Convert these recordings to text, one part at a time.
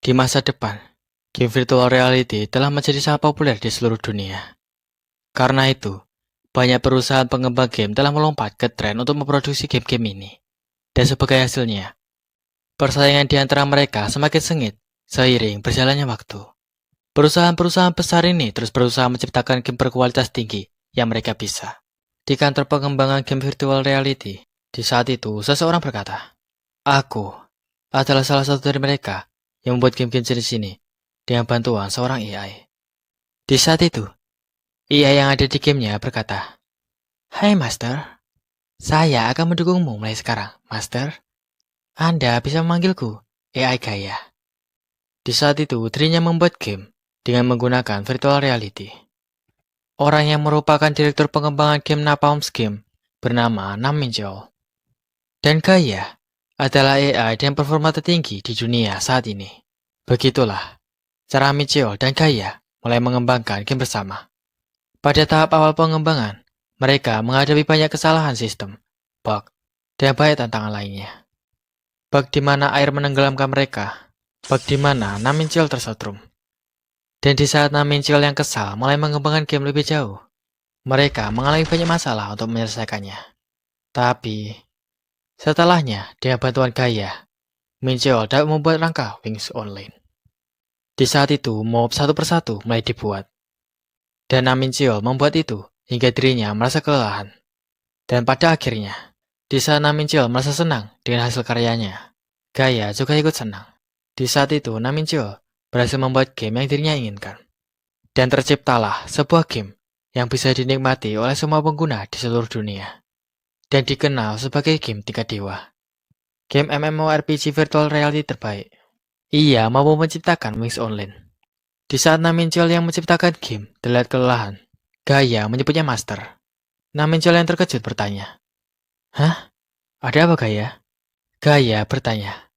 Di masa depan, game virtual reality telah menjadi sangat populer di seluruh dunia. Karena itu, banyak perusahaan pengembang game telah melompat ke tren untuk memproduksi game-game ini. Dan sebagai hasilnya, persaingan di antara mereka semakin sengit seiring berjalannya waktu. Perusahaan-perusahaan besar ini terus berusaha menciptakan game berkualitas tinggi yang mereka bisa. Di kantor pengembangan game virtual reality, di saat itu seseorang berkata, "Aku adalah salah satu dari mereka yang membuat game-game jenis ini dengan bantuan seorang AI." Di saat itu, AI yang ada di gamenya berkata, "Hai Master, saya akan mendukungmu mulai sekarang, Master. Anda bisa memanggilku AI Gaya." Di saat itu, dirinya membuat game dengan menggunakan virtual reality. Orang yang merupakan direktur pengembangan game Napalm Game bernama Nam Min-cheol. Dan Gaya adalah AI dengan performa tertinggi di dunia saat ini. Begitulah cara Min-cheol dan Gaya mulai mengembangkan game bersama. Pada tahap awal pengembangan, mereka menghadapi banyak kesalahan sistem, bug, dan banyak tantangan lainnya. Bug di mana air menenggelamkan mereka, bug di mana Nam Min-cheol tersetrum. Dan di saat Nam Min-cheol yang kesal mulai mengembangkan game lebih jauh, mereka mengalami banyak masalah untuk menyelesaikannya. Tapi, setelahnya dengan bantuan Gaya, Min-cheol dapat membuat rangka Wings Online. Di saat itu, mob satu persatu mulai dibuat. Dan Nam Min-cheol membuat itu hingga dirinya merasa kelelahan. Dan pada akhirnya, di saat Nam Min-cheol merasa senang dengan hasil karyanya, Gaya juga ikut senang. Di saat itu, Nam Min-cheol berhasil membuat game yang dirinya inginkan. Dan terciptalah sebuah game yang bisa dinikmati oleh semua pengguna di seluruh dunia. Dan dikenal sebagai game tingkat dewa. Game MMORPG virtual reality terbaik. Ia mampu menciptakan Wings Online. Di saat Nam Min-cheol yang menciptakan game terlihat kelelahan, Gaya menyebutnya Master. Nam Min-cheol yang terkejut bertanya, "Hah? Ada apa Gaya?" Gaya bertanya,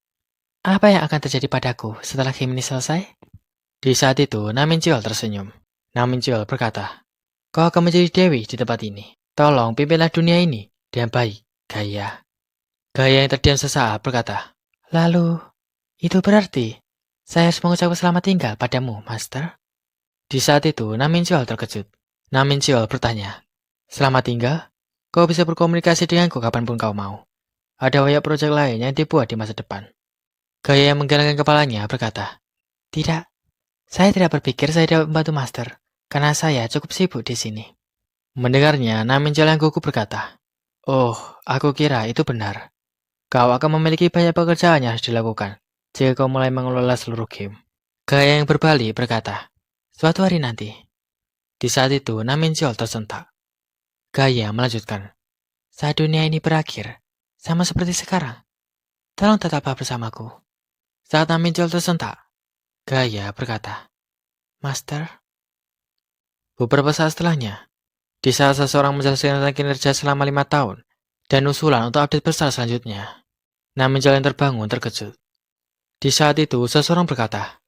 "Apa yang akan terjadi padaku setelah game ini selesai?" Di saat itu, Nam Min-cheol tersenyum. Nam Min-cheol berkata, "Kau akan menjadi dewi di tempat ini. Tolong pimpinlah dunia ini dengan baik, Gaya." Gaya yang terdiam sesaat berkata, "Lalu, itu berarti saya harus mengucapkan selamat tinggal padamu, Master?" Di saat itu, Nam Min-cheol terkejut. Nam Min-cheol bertanya, "Selamat tinggal? Kau bisa berkomunikasi denganku kapanpun kau mau. Ada banyak proyek lain yang dibuat di masa depan." Gaya yang menggelengkan kepalanya berkata, "Tidak, saya tidak berpikir saya dapat membantu Master, karena saya cukup sibuk di sini." Mendengarnya, Nam Min-cheol yang gugup berkata, "Oh, aku kira itu benar. Kau akan memiliki banyak pekerjaan yang harus dilakukan jika kau mulai mengelola seluruh game." Gaya yang berbalik berkata, "Suatu hari nanti." Di saat itu, Nam Min-cheol tersentak. Gaya melanjutkan, "Saat dunia ini berakhir, sama seperti sekarang, tolong tetaplah bersamaku." Saat Nam Min-cheol tersentak, Gaya berkata, "Master." Beberapa saat setelahnya, di saat seseorang menjelaskan tentang kinerja selama 5 tahun dan usulan untuk update besar selanjutnya, Nam Min-cheol yang terbangun terkejut. Di saat itu, seseorang berkata,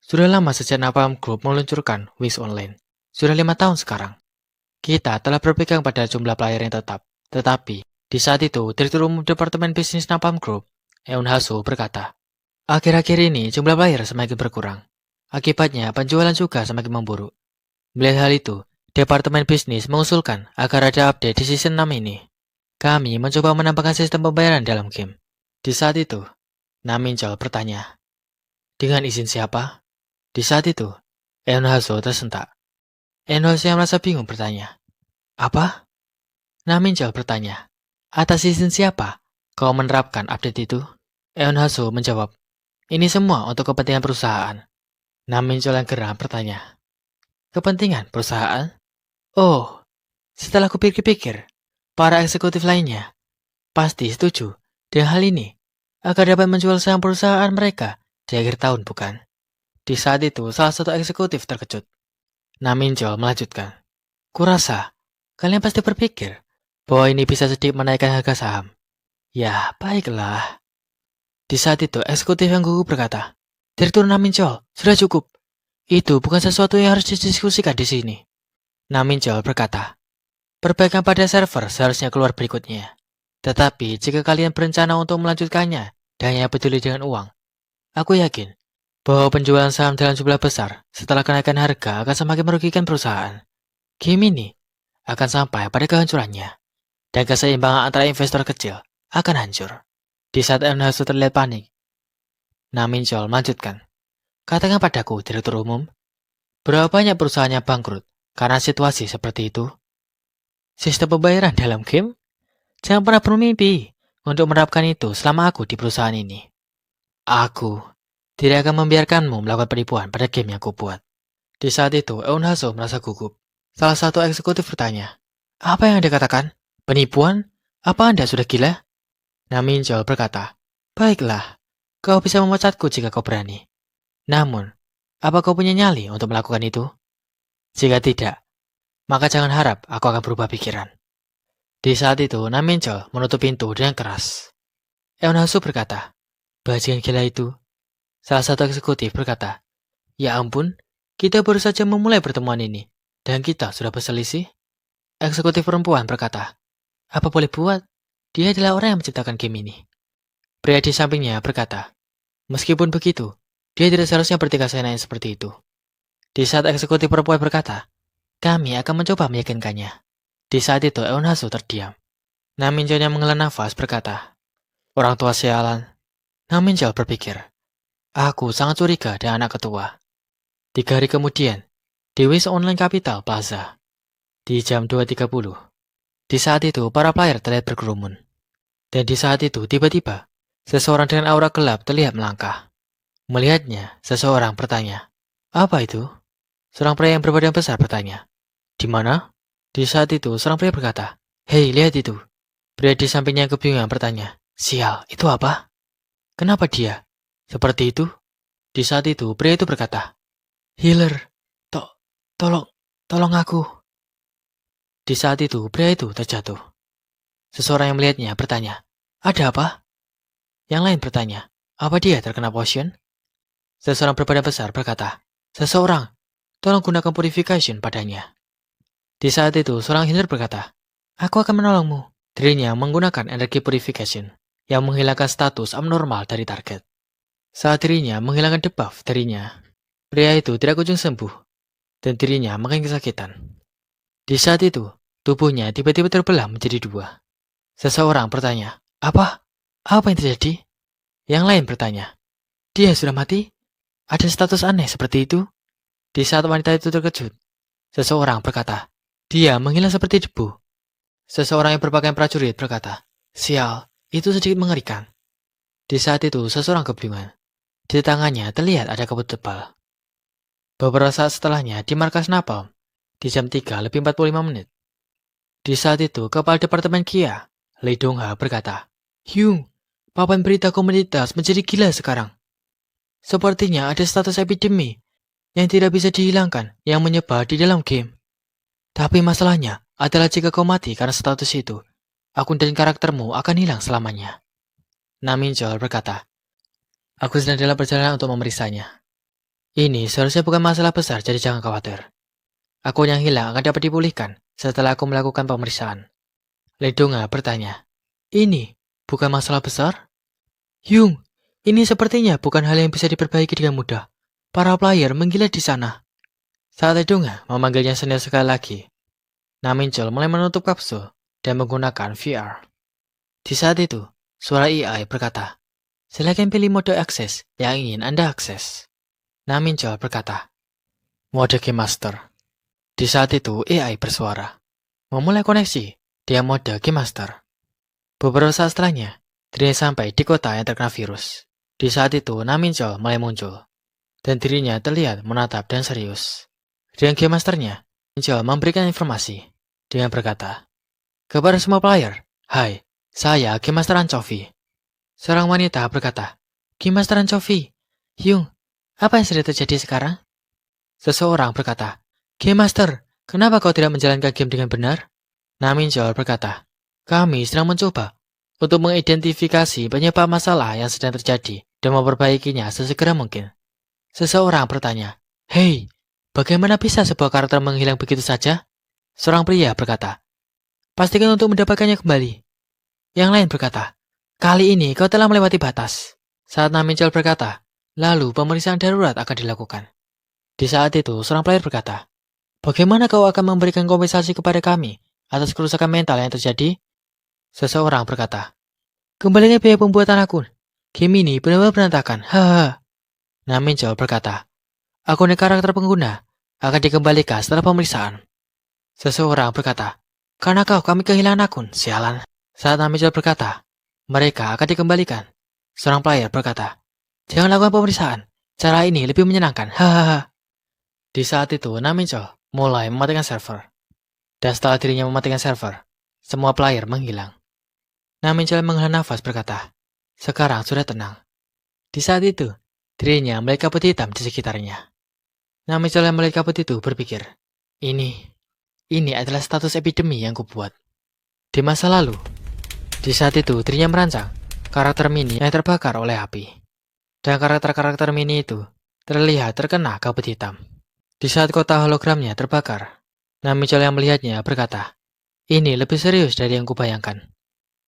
"Sudah lama sejak Napalm Group meluncurkan Wings Online. Sudah 5 tahun sekarang. Kita telah berpegang pada jumlah player yang tetap. Tetapi, di saat itu, Direktur Umum Departemen Bisnis Napalm Group, Eun Ha-soo berkata, akhir-akhir ini jumlah player semakin berkurang. Akibatnya, penjualan juga semakin memburuk. Melihat hal itu, Departemen Bisnis mengusulkan agar ada update di season 6 ini. Kami mencoba menambahkan sistem pembayaran dalam game." Di saat itu, Nam Min-cheol bertanya, "Dengan izin siapa?" Di saat itu, Eun Ha-soo tersentak. Eun Ha-soo yang merasa bingung bertanya, "Apa?" Nam Min-cheol bertanya, "Atas izin siapa kau menerapkan update itu?" Eun Ha-soo menjawab, "Ini semua untuk kepentingan perusahaan." Nam Min-cheol yang geram bertanya, "Kepentingan perusahaan? Oh, setelah kupikir-pikir, para eksekutif lainnya pasti setuju dengan hal ini agar dapat menjual saham perusahaan mereka di akhir tahun, bukan?" Di saat itu, salah satu eksekutif terkejut. Nam Min-cheol melanjutkan, "Kurasa kalian pasti berpikir bahwa ini bisa sedikit menaikkan harga saham. Ya, baiklah." Di saat itu, eksekutif yang gugup berkata, "Direktur Nam Min-cheol, sudah cukup. Itu bukan sesuatu yang harus didiskusikan di sini." Nam Min-cheol berkata, "Perbaikan pada server seharusnya keluar berikutnya. Tetapi jika kalian berencana untuk melanjutkannya dan hanya peduli dengan uang, aku yakin bahwa penjualan saham dalam jumlah besar setelah kenaikan harga akan semakin merugikan perusahaan. Game ini akan sampai pada kehancurannya, dan keseimbangan antara investor kecil akan hancur. Di saat Eunhasu terlihat panik, Naminchol melanjutkan, katakan padaku, Direktur Umum, berapa banyak perusahaan yang bangkrut karena situasi seperti itu? Sistem pembayaran dalam game? Jangan pernah bermimpi untuk menerapkan itu selama aku di perusahaan ini. Aku tidak akan membiarkanmu melakukan penipuan pada game yang kubuat. Di saat itu, Eunhasu merasa gugup. Salah satu eksekutif bertanya, apa yang Anda katakan? Penipuan? Apa Anda sudah gila? Naminchol berkata, baiklah, kau bisa memecatku jika kau berani. Namun, apa kau punya nyali untuk melakukan itu? Jika tidak, maka jangan harap aku akan berubah pikiran. Di saat itu, Naminchol menutup pintu dengan keras. Eunhasu berkata, bajingan gila itu. Salah satu eksekutif berkata, ya ampun, kita baru saja memulai pertemuan ini, dan kita sudah berselisih. Eksekutif perempuan berkata, apa boleh buat? Dia adalah orang yang menciptakan game ini. Pria di sampingnya berkata, meskipun begitu, dia tidak seharusnya bertingkah seenaknya seperti itu. Di saat eksekutif perempuan berkata, kami akan mencoba meyakinkannya. Di saat itu, Eunhasu terdiam. Naminchol yang menghela nafas berkata, orang tua sialan. Naminchol berpikir, aku sangat curiga dengan anak ketua. 3 hari kemudian, di Wish Online Capital Plaza, di jam 2.30. Di saat itu, para player terlihat berkerumun. Dan di saat itu, tiba-tiba, seseorang dengan aura gelap terlihat melangkah. Melihatnya, seseorang bertanya, apa itu? Seorang pria yang berbadan besar bertanya, di mana? Di saat itu, seorang pria berkata, hei, lihat itu. Pria di sampingnya kebingungan bertanya, sial, itu apa? Kenapa dia? Seperti itu? Di saat itu, pria itu berkata, healer, tolong aku. Di saat itu, pria itu terjatuh. Seseorang yang melihatnya bertanya, ada apa? Yang lain bertanya, apa dia terkena potion? Seseorang berbadan besar berkata, seseorang, tolong gunakan purification padanya. Di saat itu, seorang healer berkata, aku akan menolongmu. Dirinya menggunakan energi purification yang menghilangkan status abnormal dari target. Saat dirinya menghilangkan debuff darinya, pria itu tidak kunjung sembuh, dan dirinya makin kesakitan. Di saat itu, tubuhnya tiba-tiba terbelah menjadi 2. Seseorang bertanya, apa? Apa yang terjadi? Yang lain bertanya, dia sudah mati? Ada status aneh seperti itu? Di saat wanita itu terkejut, seseorang berkata, dia menghilang seperti debu. Seseorang yang berpakaian prajurit berkata, sial, itu sedikit mengerikan. Di saat itu, seseorang kebingungan. Di tangannya terlihat ada kabut tebal. Beberapa saat setelahnya, di markas Napalm, di jam 3:45. Di saat itu, Kepala Departemen Kia, Lee Dong-ha berkata, Hyung, papan berita komunitas menjadi gila sekarang. Sepertinya ada status epidemi yang tidak bisa dihilangkan yang menyebar di dalam game. Tapi masalahnya adalah jika kau mati karena status itu, akun dan karaktermu akan hilang selamanya. Naminchol berkata, aku sedang dalam perjalanan untuk memeriksanya. Ini seharusnya bukan masalah besar, jadi jangan khawatir. Akun yang hilang akan dapat dipulihkan setelah aku melakukan pemeriksaan. Lee Dong-ha bertanya, ini bukan masalah besar? Hyung, ini sepertinya bukan hal yang bisa diperbaiki dengan mudah. Para player menggila di sana. Saat Lee Dong-ha memanggilnya senior sekali lagi, Naminchol mulai menutup kapsul dan menggunakan VR. Di saat itu, suara AI berkata, silakan pilih mode akses yang ingin Anda akses. Naminchol berkata, mode Game Master. Di saat itu, AI bersuara, memulai koneksi dengan mode Game Master. Beberapa saat setelahnya, dirinya sampai di kota yang terkena virus. Di saat itu, Naminchol mulai muncul, dan dirinya terlihat menatap dan serius. Dengan Game Masternya, Naminchol memberikan informasi dengan berkata, kepada semua player, hai, saya Game Master Anchovy. Seorang wanita berkata, Game Master Anchovy, Hyung, apa yang sedang terjadi sekarang? Seseorang berkata, Game Master, kenapa kau tidak menjalankan game dengan benar? Naminchol berkata, kami sedang mencoba untuk mengidentifikasi penyebab masalah yang sedang terjadi dan memperbaikinya sesegera mungkin. Seseorang bertanya, hei, bagaimana bisa sebuah karakter menghilang begitu saja? Seorang pria berkata, pastikan untuk mendapatkannya kembali. Yang lain berkata, kali ini kau telah melewati batas. Saat Naminchol berkata, Lalu pemeriksaan darurat akan dilakukan. Di saat itu, seorang player berkata, "Bagaimana kau akan memberikan kompensasi kepada kami atas kerusakan mental yang terjadi?" Seseorang berkata, "Kembalikan biaya pembuatan akun. Game ini benar-benar berantakan. Haha." Naminjol berkata, "Akun karakter pengguna akan dikembalikan setelah pemeriksaan." Seseorang berkata, "Karena kami kehilangan akun. Sialan." Saat Naminjol berkata, "Mereka akan dikembalikan." Seorang player berkata, "Jangan lakukan pemeriksaan. Cara ini lebih menyenangkan. Hahaha." Di saat itu, Naminjol mulai mematikan server. Dan setelah dirinya mematikan server, semua player menghilang. Naminjol menghela nafas berkata, "Sekarang sudah tenang." Di saat itu, dirinya melihat kabut hitam di sekitarnya. Naminjol yang melihat kabut itu berpikir, Ini adalah status epidemi yang kubuat. Di masa lalu, di saat itu dirinya merancang karakter mini yang terbakar oleh api. Dan karakter-karakter mini itu terlihat terkena kabut hitam. Di saat kota hologramnya terbakar, Naminjol yang melihatnya berkata, "Ini lebih serius dari yang kubayangkan."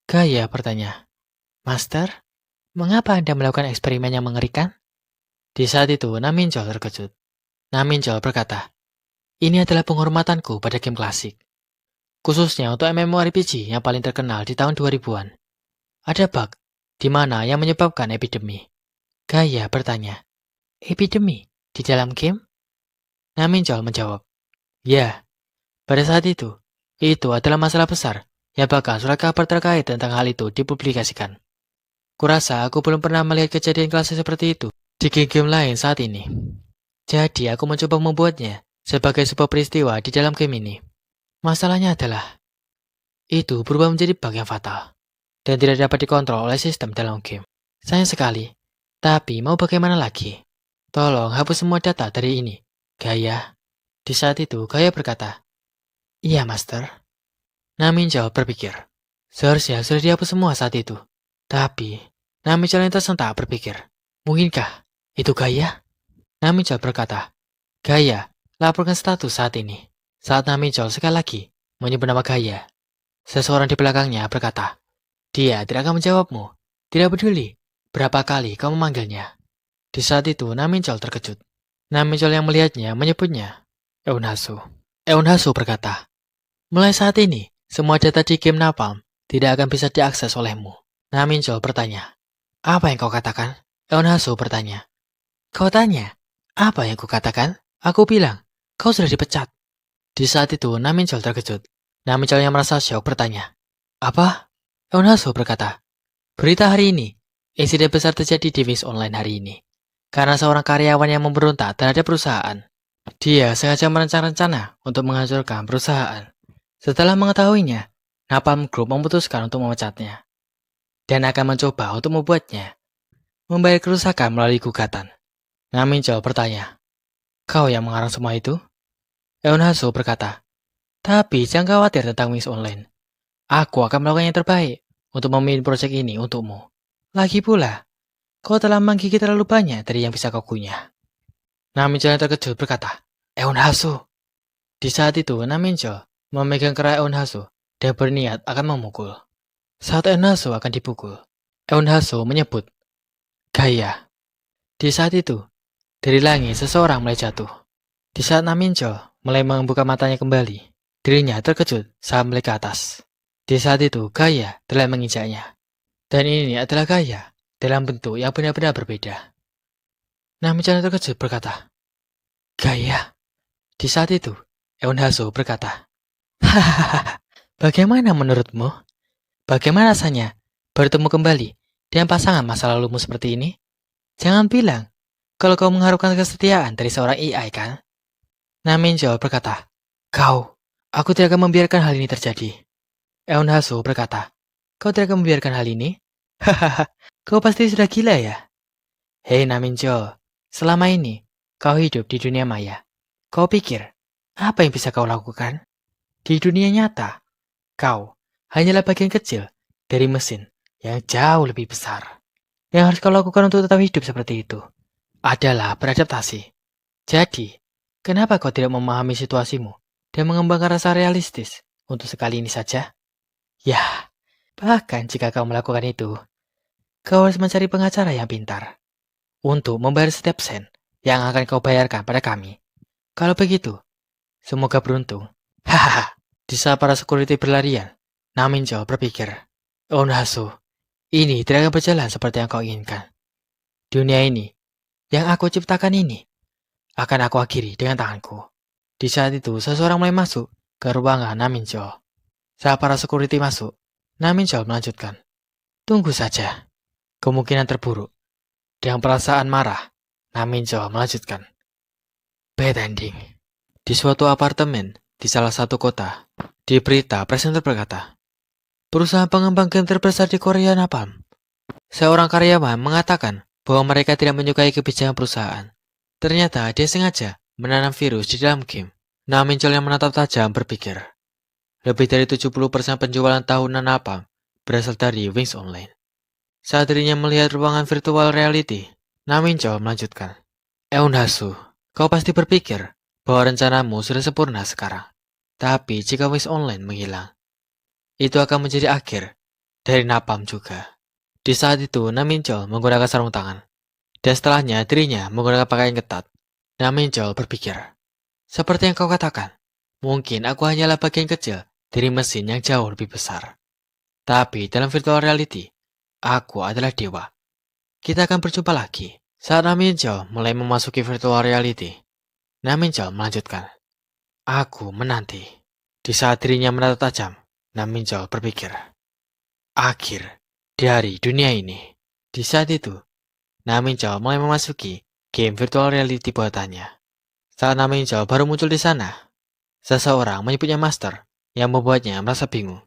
Gaia bertanya, "Master, mengapa Anda melakukan eksperimen yang mengerikan?" Di saat itu, Naminjol terkejut. Naminjol berkata, "Ini adalah penghormatanku pada game klasik. Khususnya untuk MMORPG yang paling terkenal di tahun 2000-an. Ada bug di mana yang menyebabkan epidemi." Gaia bertanya, "Epidemi di dalam game?" Naminjol menjawab, "Ya, pada saat itu adalah masalah besar yang bahkan surat kabar terkait tentang hal itu dipublikasikan. Kurasa aku belum pernah melihat kejadian klasik seperti itu di game-game lain saat ini. Jadi aku mencoba membuatnya sebagai sebuah peristiwa di dalam game ini. Masalahnya adalah, itu berubah menjadi bug yang fatal dan tidak dapat dikontrol oleh sistem dalam game. Sayang sekali, tapi mau bagaimana lagi? Tolong hapus semua data dari ini, Gaia." Di saat itu, Gaia berkata, "Iya, Master." Naminjol berpikir, seharusnya sudah dihapus semua saat itu. Tapi, Naminjol yang tersentak berpikir, mungkinkah itu Gaia? Naminjol berkata, "Gaia, laporkan status saat ini." Saat Naminjol sekali lagi menyebut nama Gaia, seseorang di belakangnya berkata, "Dia tidak akan menjawabmu. Tidak peduli berapa kali kau memanggilnya." Di saat itu, Naminjol terkejut. Naminjol yang melihatnya menyebutnya Eunhasu. Eunhasu berkata, "Mulai saat ini, semua data di game Napalm tidak akan bisa diakses olehmu." Naminjol bertanya, "Apa yang kau katakan?" Eunhasu bertanya, "Kau tanya, apa yang kukatakan? Aku bilang, kau sudah dipecat." Di saat itu, Naminjol terkejut. Naminjol yang merasa syok bertanya, "Apa?" Eunhasu berkata, "Berita hari ini, insiden besar terjadi di Wings Online hari ini. Karena seorang karyawan yang memberontak terhadap perusahaan. Dia sengaja merancang rencana untuk menghancurkan perusahaan. Setelah mengetahuinya, Napalm Group memutuskan untuk memecatnya. Dan akan mencoba untuk membuatnya membayar kerusakan melalui gugatan." Naminjol bertanya, "Kau yang mengarang semua itu?" Eunhasu berkata, "Tapi jangan khawatir tentang Wings Online. Aku akan melakukan yang terbaik untuk memimpin proyek ini untukmu. Lagi pula, kau telah menggigit terlalu banyak dari yang bisa kau kunyah." Naminjol yang terkejut berkata, "Eunhasu." Di saat itu, Naminjol memegang kerai Eunhasu dan berniat akan memukul. Saat Eunhasu akan dipukul, Eunhasu menyebut, "Gaia." Di saat itu, dari langit seseorang mulai jatuh. Di saat Naminjol mulai membuka matanya kembali, dirinya terkejut saat melihat ke atas. Di saat itu, Gaia telah menginjaknya. Dan ini adalah Gaia dalam bentuk yang benar-benar berbeda. Naminjol terkejut berkata, "Gaia." Di saat itu, Eunhasu berkata, "Hahaha, bagaimana menurutmu? Bagaimana rasanya bertemu kembali dengan pasangan masa lalumu seperti ini? Jangan bilang kalau kau mengharapkan kesetiaan dari seorang AI, kan?" Naminjol berkata, Aku tidak akan membiarkan hal ini terjadi." Eunhasu berkata, "Kau tidak akan membiarkan hal ini? Hahaha, kau pasti sudah gila ya?" "Hei Naminjol, selama ini kau hidup di dunia maya. Kau pikir, apa yang bisa kau lakukan? Di dunia nyata, kau hanyalah bagian kecil dari mesin yang jauh lebih besar. Yang harus kau lakukan untuk tetap hidup seperti itu adalah beradaptasi. Jadi, kenapa kau tidak memahami situasimu dan mengembangkan rasa realistis untuk sekali ini saja? Ya, bahkan jika kau melakukan itu, kau harus mencari pengacara yang pintar. untuk membayar setiap sen yang akan kau bayarkan pada kami. Kalau begitu, semoga beruntung. Hahaha. Di saat para security berlarian, Naminjo berpikir, "Oh Nasu, ini tidak akan berjalan seperti yang kau inginkan. Dunia ini, yang aku ciptakan ini, akan aku akhiri dengan tanganku." Di saat itu, seseorang mulai masuk ke ruangan Naminjo. Saat para security masuk, Naminjo melanjutkan, "Tunggu saja. Kemungkinan terburuk." Dengan perasaan marah, Naminjo melanjutkan, "Bad ending." Di suatu apartemen di salah satu kota, di berita presenter berkata, "Perusahaan pengembang game terbesar di Korea Napalm." Seorang karyawan mengatakan bahwa mereka tidak menyukai kebijakan perusahaan. Ternyata dia sengaja menanam virus di dalam game. Naminjol yang menatap tajam berpikir, lebih dari 70% penjualan tahunan Napalm berasal dari Wings Online. Saat dirinya melihat ruangan virtual reality, Naminjol melanjutkan, "Eunhasu, kau pasti berpikir bahwa rencanamu sudah sempurna sekarang. Tapi jika Wings Online menghilang, itu akan menjadi akhir dari Napalm juga." Di saat itu, Naminjol menggunakan sarung tangan. Dan setelahnya, dirinya menggunakan pakaian ketat. Naminjol berpikir, seperti yang kau katakan, mungkin aku hanyalah bagian kecil dari mesin yang jauh lebih besar. Tapi dalam virtual reality, aku adalah dewa. Kita akan berjumpa lagi. Saat Naminjol mulai memasuki virtual reality, Naminjol melanjutkan, "Aku menanti." Di saat dirinya menatap tajam, Naminjol berpikir, akhir dari dunia ini. Di saat itu, Naminjol mulai memasuki game virtual reality buatannya. Saat Naminjol baru muncul di sana, seseorang menyebutnya Master yang membuatnya merasa bingung.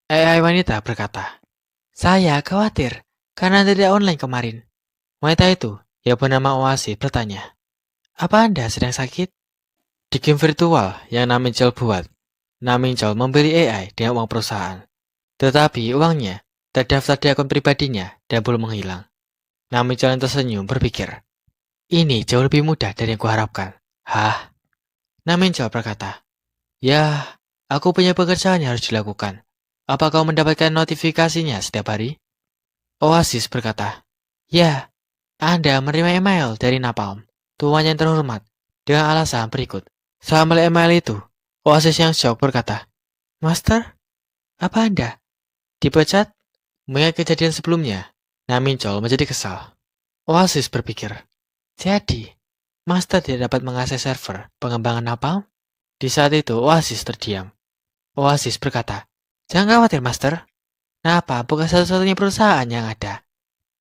AI wanita berkata, "Saya khawatir karena tidak online kemarin." Wanita itu, yang bernama Oasis, bertanya, "Apa Anda sedang sakit?" Di game virtual yang Naminjol buat, Naminjol membeli AI dengan uang perusahaan. Tetapi uangnya terdaftar di akun pribadinya dan belum menghilang. Naminjol yang tersenyum berpikir, ini jauh lebih mudah dari yang kuharapkan. Hah? Naminjol berkata, "Ya, aku punya pekerjaan yang harus dilakukan. Apa kau mendapatkan notifikasinya setiap hari?" Oasis berkata, "Ya, Anda menerima email dari Napalm, tuan yang terhormat, dengan alasan berikut." Saat melihat email itu, Oasis yang shock berkata, "Master, apa Anda dipecat?" Mengingat kejadian sebelumnya, Naminjol menjadi kesal. Oasis berpikir, jadi, Master tidak dapat mengakses server pengembangan Napalm? Di saat itu, Oasis terdiam. Oasis berkata, "Jangan khawatir, Master. Napalm bukan satu-satunya perusahaan yang ada.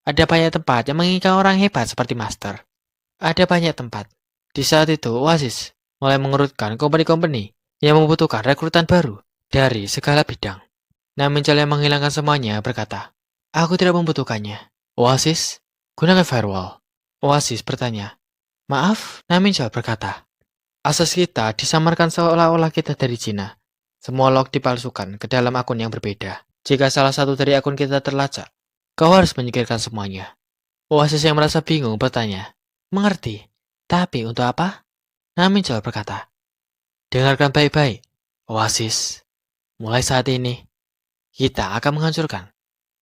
Ada banyak tempat yang menginginkan orang hebat seperti Master. Ada banyak tempat." Di saat itu, Oasis mulai mengurutkan company-company yang membutuhkan rekrutan baru dari segala bidang. Naminjol yang menghilangkan semuanya berkata, "Aku tidak membutuhkannya." Oasis, gunakan firewall. Oasis bertanya, "Maaf," Naminjol berkata, "akses kita disamarkan seolah-olah kita dari Cina. Semua log dipalsukan ke dalam akun yang berbeda. Jika salah satu dari akun kita terlacak, kau harus menyingkirkan semuanya." Oasis yang merasa bingung bertanya, "Mengerti, tapi untuk apa?" Naminjol berkata, "Dengarkan baik-baik, Oasis. Mulai saat ini, kita akan menghancurkan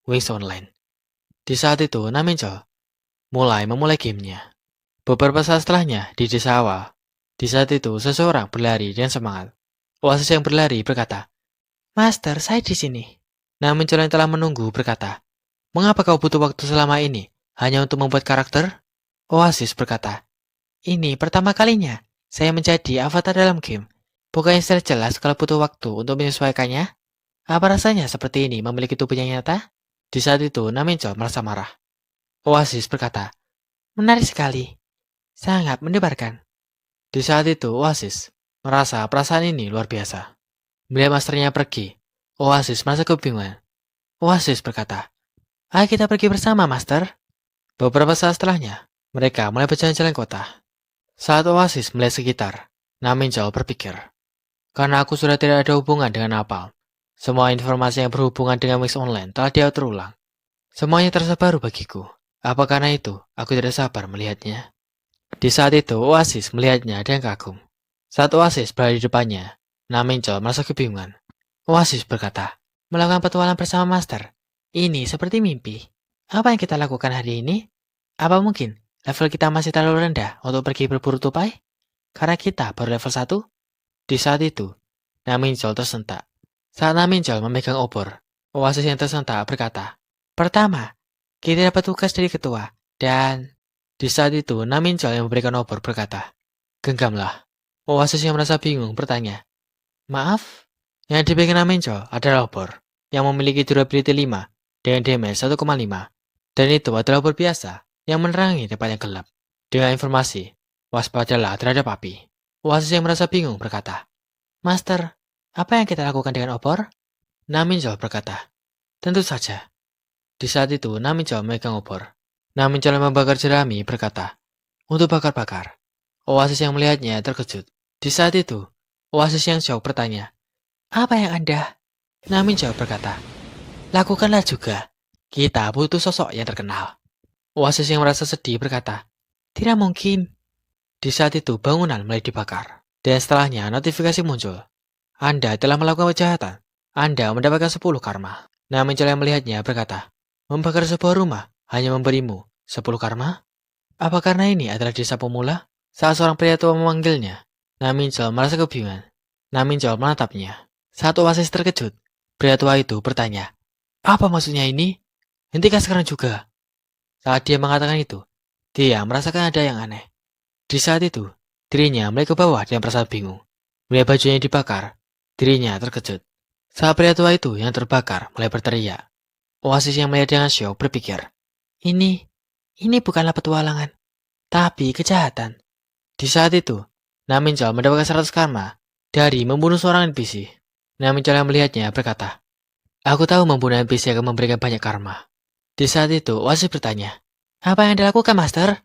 Wings Online." Di saat itu, Naminjol memulai gamenya. Beberapa saat setelahnya, di desa awal. Di saat itu, seseorang berlari dengan semangat. Oasis yang berlari berkata, "Master, saya di sini." Naminjol yang telah menunggu berkata, "Mengapa kau butuh waktu selama ini? Hanya untuk membuat karakter?" Oasis berkata, "Ini pertama kalinya saya menjadi avatar dalam game. Bukannya sudah jelas kalau butuh waktu untuk menyesuaikannya? Apa rasanya seperti ini memiliki tubuh yang nyata?" Di saat itu, Naminjol merasa marah. Oasis berkata, "Menarik sekali. Sangat mendebarkan." Di saat itu, Oasis merasa perasaan ini luar biasa. Melihat masternya pergi, Oasis merasa kebingungan. Oasis berkata, "Ayo kita pergi bersama, Master." Beberapa saat setelahnya, mereka mulai berjalan-jalan kota. Saat Oasis melihat sekitar, Naminjol berpikir, karena aku sudah tidak ada hubungan dengan Napalm, semua informasi yang berhubungan dengan Wings Online telah diatur ulang. Semuanya terasa baru bagiku. Apa karena itu, aku tidak sabar melihatnya. Di saat itu, Oasis melihatnya dengan kagum. Saat Oasis berada di depannya, Naminjol merasa kebingungan. Oasis berkata, "Melakukan petualangan bersama Master. Ini seperti mimpi. Apa yang kita lakukan hari ini? Apa mungkin level kita masih terlalu rendah untuk pergi berburu tupai? Karena kita baru level 1? Di saat itu, Naminjol tersentak. Saat Naminjol memegang obor, Oasis yang tersentak berkata, "Pertama, kita dapat tugas dari ketua, dan..." Di saat itu, Naminjol yang memberikan obor berkata, "Genggamlah." Oasis yang merasa bingung bertanya, "Maaf?" Yang dipegang Naminjol adalah obor yang memiliki durability 5 dengan damage 1,5. Dan itu adalah obor biasa yang menerangi tempat yang gelap. Dengan informasi, waspadalah terhadap api. Oasis yang merasa bingung berkata, "Master, apa yang kita lakukan dengan obor?" Naminjol berkata, "Tentu saja." Di saat itu, Naminjol memegang obor. Naminjol yang membakar jerami berkata, "Untuk bakar-bakar." Oasis yang melihatnya terkejut. Di saat itu, Oasis yang shock bertanya, "Apa yang Anda?" Naminjol berkata, "Lakukanlah juga. Kita butuh sosok yang terkenal." Oasis yang merasa sedih berkata, "Tidak mungkin." Di saat itu, bangunan mulai dibakar. Dan setelahnya, notifikasi muncul. "Anda telah melakukan kejahatan. Anda mendapatkan 10 karma." Naminjol yang melihatnya berkata, "Membakar sebuah rumah hanya memberimu 10 karma? Apa karena ini adalah desa pemula?" Saat seorang pria tua memanggilnya, Naminjol merasa kebingungan. Naminjol menatapnya. Saat Oasis terkejut, pria tua itu bertanya, "Apa maksudnya ini? Hentikan sekarang juga." Saat dia mengatakan itu, dia merasakan ada yang aneh. Di saat itu, dirinya mulai ke bawah dan merasa bingung. Melihat bajunya dibakar, dirinya terkejut. Saat pria tua itu yang terbakar mulai berteriak. Oasis yang melihat dengan syok berpikir, Ini bukanlah petualangan, tapi kejahatan." Di saat itu, Naminjol mendapatkan 100 karma dari membunuh seorang NPC. Naminjol yang melihatnya berkata, "Aku tahu membunuh NPC akan memberikan banyak karma." Di saat itu, Oasis bertanya, "Apa yang dilakukan, Master?"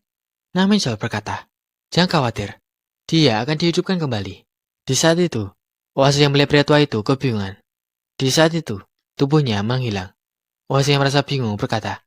Naminjol berkata, "Jangan khawatir, dia akan dihidupkan kembali." Di saat itu, Oasis yang melihat pria tua itu kebingungan. Di saat itu, tubuhnya menghilang. Oasis yang merasa bingung berkata,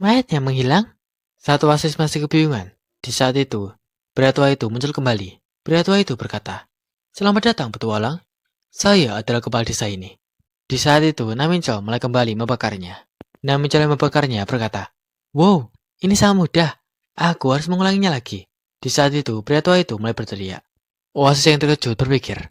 "Mayatnya menghilang?" Saat Oasis masih kebingungan, di saat itu, pria tua itu muncul kembali. Pria tua itu berkata, "Selamat datang, petualang. Saya adalah kepala desa ini." Di saat itu, Naminjol mulai kembali membakarnya. Naminjol yang membakarnya berkata, "Wow, ini sangat mudah. Aku harus mengulanginya lagi." Di saat itu, pria tua itu mulai berteriak. Oasis yang terkejut berpikir,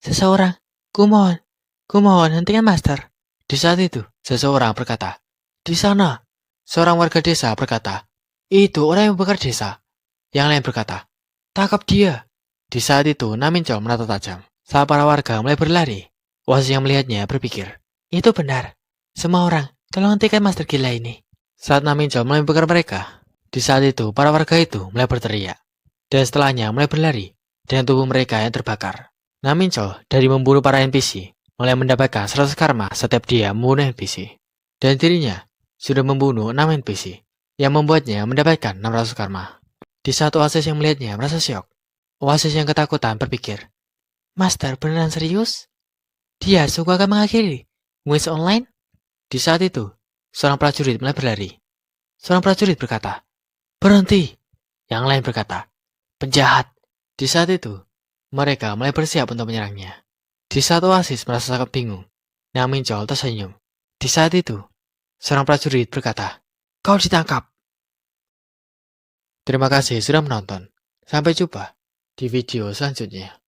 "Seseorang, kumohon hentikan Master." Di saat itu, seseorang berkata, "Di sana." Seorang warga desa berkata, "Itu orang yang membakar desa." Yang lain berkata, "Tangkap dia." Di saat itu, Naminjol menatap tajam. Saat para warga mulai berlari, Oasis yang melihatnya berpikir, "Itu benar. Semua orang, tolong hentikan Master gila ini." Saat Naminjol mulai membakar mereka, di saat itu para warga itu mulai berteriak. Dan setelahnya mulai berlari dengan tubuh mereka yang terbakar. Naminjol dari membunuh para NPC mulai mendapatkan 100 karma setiap dia membunuh NPC. Dan dirinya sudah membunuh 6 NPC yang membuatnya mendapatkan 600 karma. Di saat Oasis yang melihatnya merasa syok. Oasis yang ketakutan berpikir, "Master beneran serius? Dia sungguh akan mengakhiri Wings Online?" Di saat itu, seorang prajurit mulai berlari. Seorang prajurit berkata, "Berhenti!" Yang lain berkata, "Penjahat!" Di saat itu, mereka mulai bersiap untuk menyerangnya. Di saat Oasis merasa sangat bingung, Naminjol tersenyum. Di saat itu, seorang prajurit berkata, "Kau ditangkap." Terima kasih sudah menonton. Sampai jumpa di video selanjutnya.